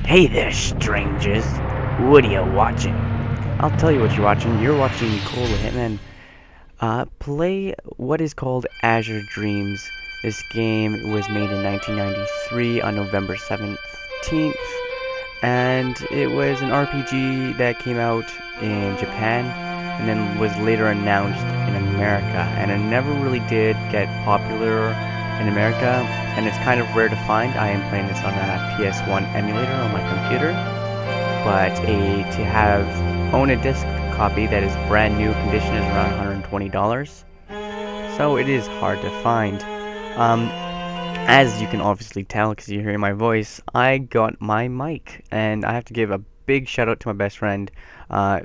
Hey there, strangers. What are you watching? I'll tell you what you're watching. You're watching Colethehitman play what is called Azure Dreams. This game was made in 1993 on November 17th, and it was an RPG that came out in Japan and then was later announced in America. And it never really did get popular in America, and it's kind of rare to find. I am playing this on a PS1 emulator on my computer, but to own a disc copy that is brand new condition is around $120. So it is hard to find. As you can obviously tell because you're hearing my voice, I got my mic, and I have to give a big shout out to my best friend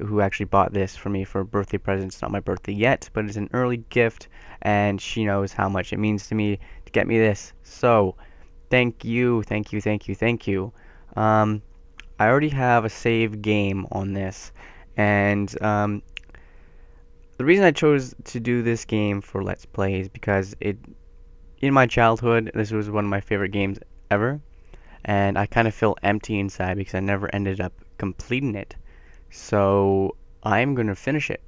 who actually bought this for me for a birthday present. It's not my birthday yet, but it's an early gift, and she knows how much it means to me to get me this. So thank you, thank you, thank you, thank you. I already have a save game on this, and the reason I chose to do this game for Let's Play is because in my childhood, this was one of my favorite games ever, and I kind of feel empty inside because I never ended up completing it. So I'm going to finish it,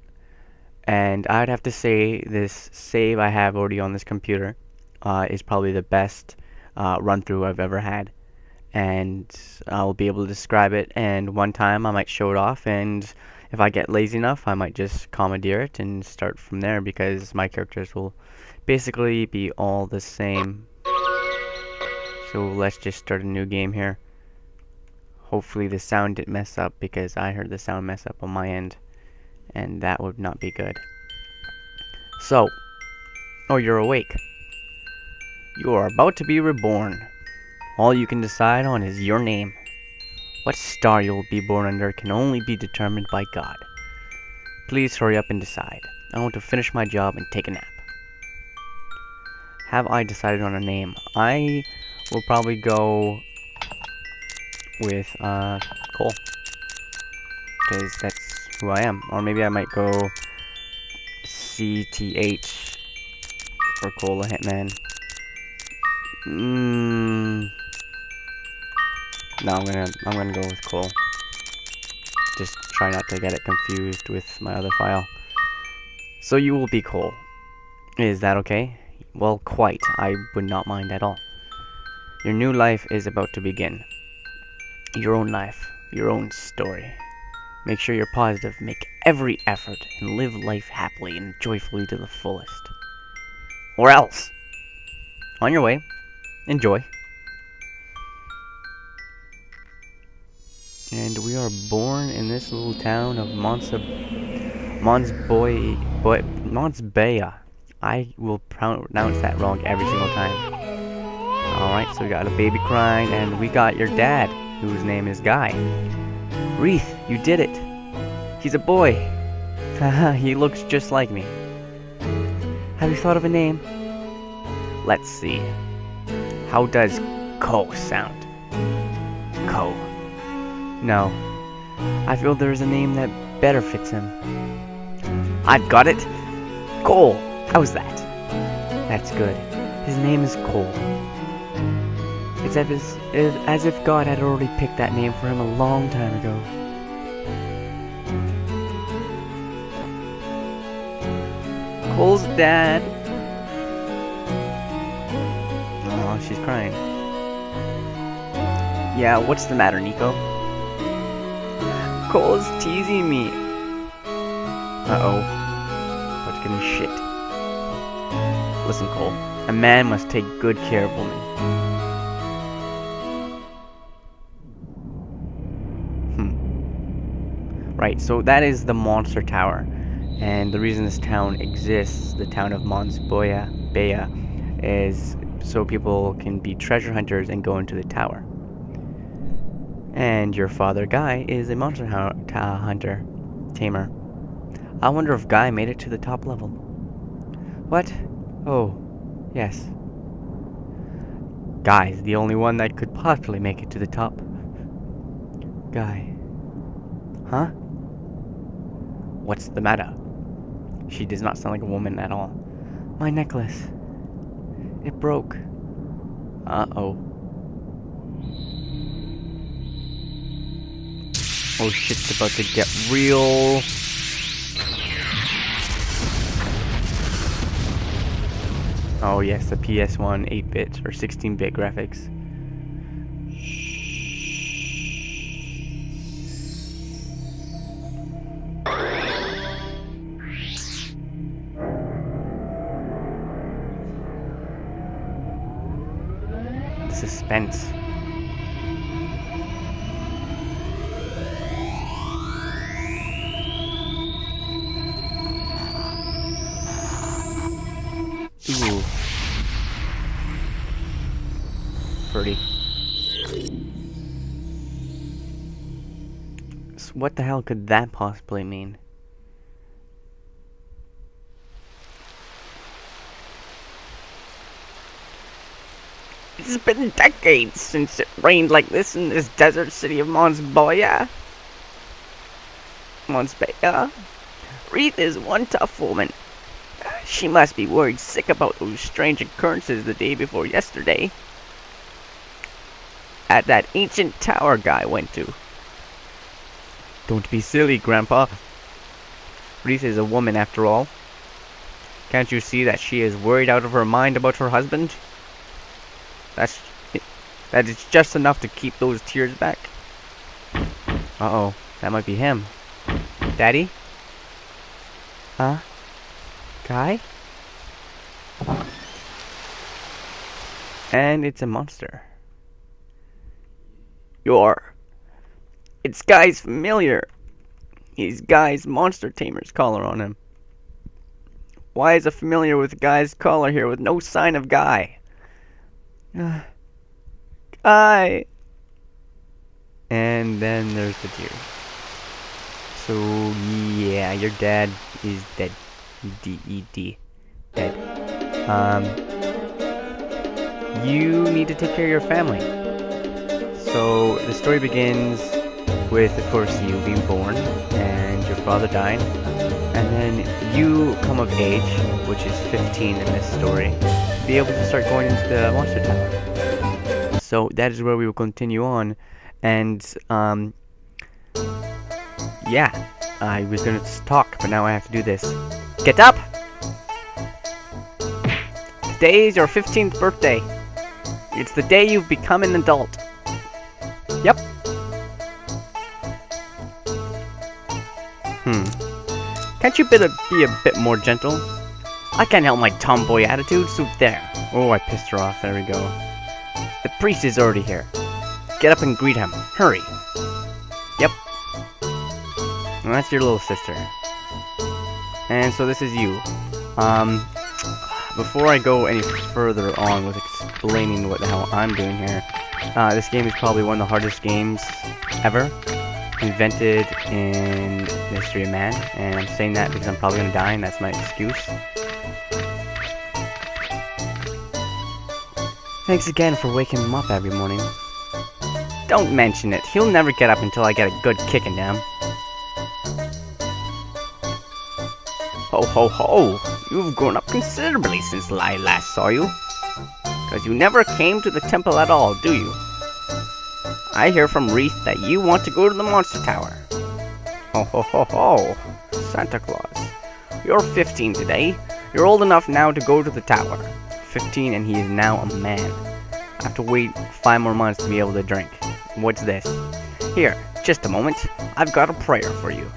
and I'd have to say this save I have already on this computer is probably the best run-through I've ever had. And I'll be able to describe it, and one time I might show it off, and if I get lazy enough I might just commandeer it and start from there, because my characters will basically be all the same. So let's just start a new game here. Hopefully the sound didn't mess up, because I heard the sound mess up on my end, and that would not be good. So, oh, you're awake. You are about to be reborn. All you can decide on is your name. What star you will be born under can only be determined by God. Please hurry up and decide. I want to finish my job and take a nap. Have I decided on a name? I will probably go with Cole, because that's who I am. Or maybe I might go CTH for Colethehitman. No, I'm gonna go with Cole. Just try not to get it confused with my other file. So you will be Cole. Is that okay? Well, quite. I would not mind at all. Your new life is about to begin. Your own life, your own story. Make sure you're positive, make every effort, and live life happily and joyfully to the fullest. Or else. On your way. Enjoy. And we are born in this little town of Monsbaya. I will pronounce that wrong every single time. Alright, so we got a baby crying, and we got your dad, whose name is Guy. Wreath, you did it. He's a boy. Haha, he looks just like me. Have you thought of a name? Let's see. How does Ko sound? Ko. No. I feel there is a name that better fits him. I've got it! Cole! How's that? That's good. His name is Cole. It's as if God had already picked that name for him a long time ago. Cole's dad. Oh, she's crying. Yeah, what's the matter, Nico? Cole's teasing me. Uh-oh. About to get in shit. Listen, Cole. A man must take good care of women. Right, so that is the Monster Tower. And the reason this town exists, the town of Monsbaya, is so people can be treasure hunters and go into the tower. And your father, Guy, is a monster hunter, tamer. I wonder if Guy made it to the top level. What? Oh, yes. Guy's the only one that could possibly make it to the top. Guy. Huh? What's the matter? She does not sound like a woman at all. My necklace. It broke. Uh-oh. Oh, shit's about to get real. Oh yes, the PS1 8-bit or 16-bit graphics. Suspense. Ooh. Pretty. So what the hell could that possibly mean? It's been decades since it rained like this in this desert city of Monsbaya. Wreath is one tough woman. She must be worried sick about those strange occurrences the day before yesterday at that ancient tower guy went to. Don't be silly, Grandpa. Wreath is a woman after all. Can't you see that she is worried out of her mind about her husband? That is just enough to keep those tears back. Uh-oh, that might be him. Daddy? Huh? Guy? And it's a monster. It's Guy's familiar. He's Guy's monster tamer's collar on him. Why is a familiar with Guy's collar here with no sign of Guy? Guy! And then there's the tears. So, yeah, your dad is dead. D-E-D. Dead. You need to take care of your family. So, the story begins with, of course, you being born, and your father dying, and then you come of age, which is 15 in this story, to be able to start going into the monster tower. So, that is where we will continue on, and, yeah, I was gonna talk, but now I have to do this. Get up! Today is your 15th birthday. It's the day you've become an adult. Yep. Can't you be a bit more gentle? I can't help my tomboy attitude, so there. Oh, I pissed her off. There we go. The priest is already here. Get up and greet him. Hurry. Yep. And that's your little sister. And so this is you. Before I go any further on with explaining what the hell I'm doing here, this game is probably one of the hardest games ever invented in the history of man, and I'm saying that because I'm probably gonna die, and that's my excuse. Thanks again for waking him up every morning. Don't mention it. He'll never get up until I get a good kicking down. Ho ho ho! You've grown up considerably since I last saw you. Because you never came to the temple at all, do you? I hear from Wreath that you want to go to the monster tower. Ho ho ho ho! Santa Claus. You're 15 today. You're old enough now to go to the tower. 15 and he is now a man. I have to wait 5 more months to be able to drink. What's this? Here, just a moment. I've got a prayer for you.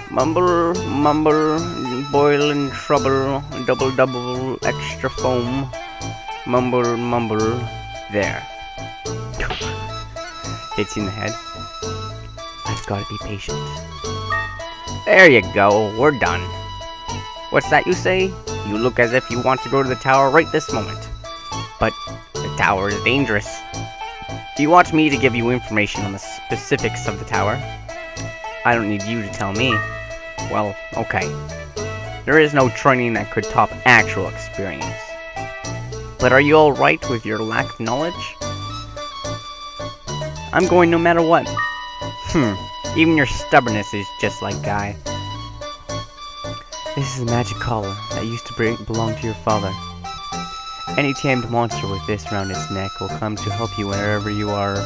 Mumble, mumble, boil and trouble, double, double, extra foam. Mumble, mumble, there. Hits you in the head. I've got to be patient. There you go, we're done. What's that you say? You look as if you want to go to the tower right this moment. But the tower is dangerous. Do you want me to give you information on the specifics of the tower? I don't need you to tell me. Well, okay. There is no training that could top actual experience. But are you alright with your lack of knowledge? I'm going no matter what. Even your stubbornness is just like Guy. This is a magic collar that used to belong to your father. Any tamed monster with this around its neck will come to help you wherever you are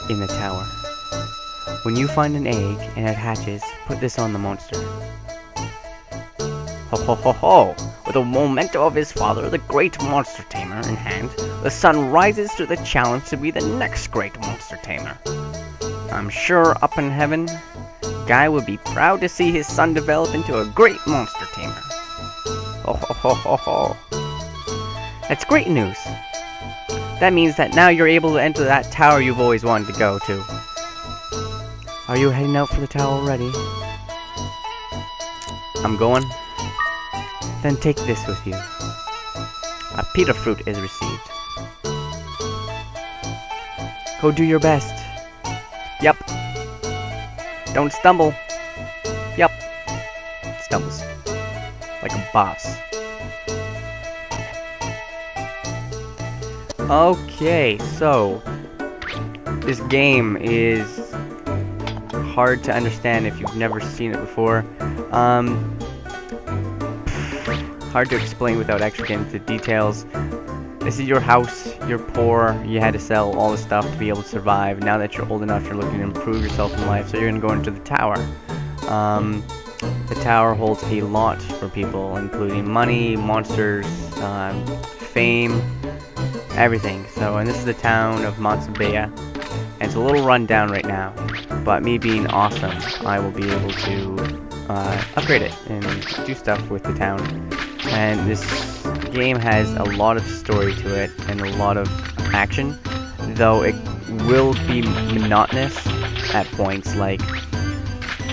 in the tower. When you find an egg and it hatches, put this on the monster. Ho ho ho ho! With the memento of his father, the great monster tamer, in hand, the son rises to the challenge to be the next great monster tamer. I'm sure up in heaven, Guy would be proud to see his son develop into a great monster tamer. Ho ho ho ho ho! That's great news! That means that now you're able to enter that tower you've always wanted to go to. Are you heading out for the tower already? I'm going. Then take this with you. A pita fruit is received. Go do your best. Yup. Don't stumble. Yup. Stumbles. Like a boss. Okay, so this game is hard to understand if you've never seen it before. Hard to explain without actually getting into details. This is your house, you're poor, you had to sell all the stuff to be able to survive. Now that you're old enough, you're looking to improve yourself in life, so you're going to go into the tower. The tower holds a lot for people, including money, monsters, fame, everything. So, and this is the town of Matsubaya, and it's a little run down right now, but me being awesome, I will be able to upgrade it and do stuff with the town. And this game has a lot of story to it and a lot of action, though it will be monotonous at points. Like,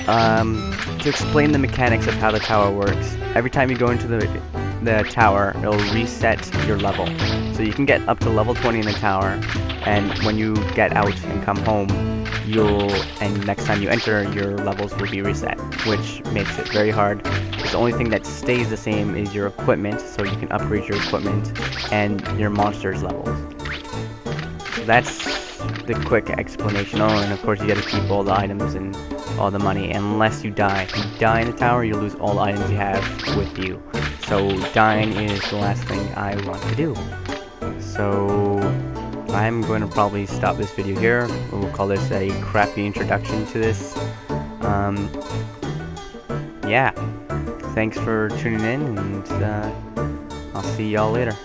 to explain the mechanics of how the tower works, every time you go into the tower, it'll reset your level. So you can get up to level 20 in the tower, and when you get out and come home, and next time you enter, your levels will be reset, which makes it very hard. The only thing that stays the same is your equipment, so you can upgrade your equipment and your monsters levels. So that's the quick explanation. Oh, and of course you gotta keep all the items and all the money, unless you die. If you die in the tower, you lose all the items you have with you. So dying is the last thing I want to do. So I'm going to probably stop this video here. We'll call this a crappy introduction to this. Yeah. Thanks for tuning in, and I'll see y'all later.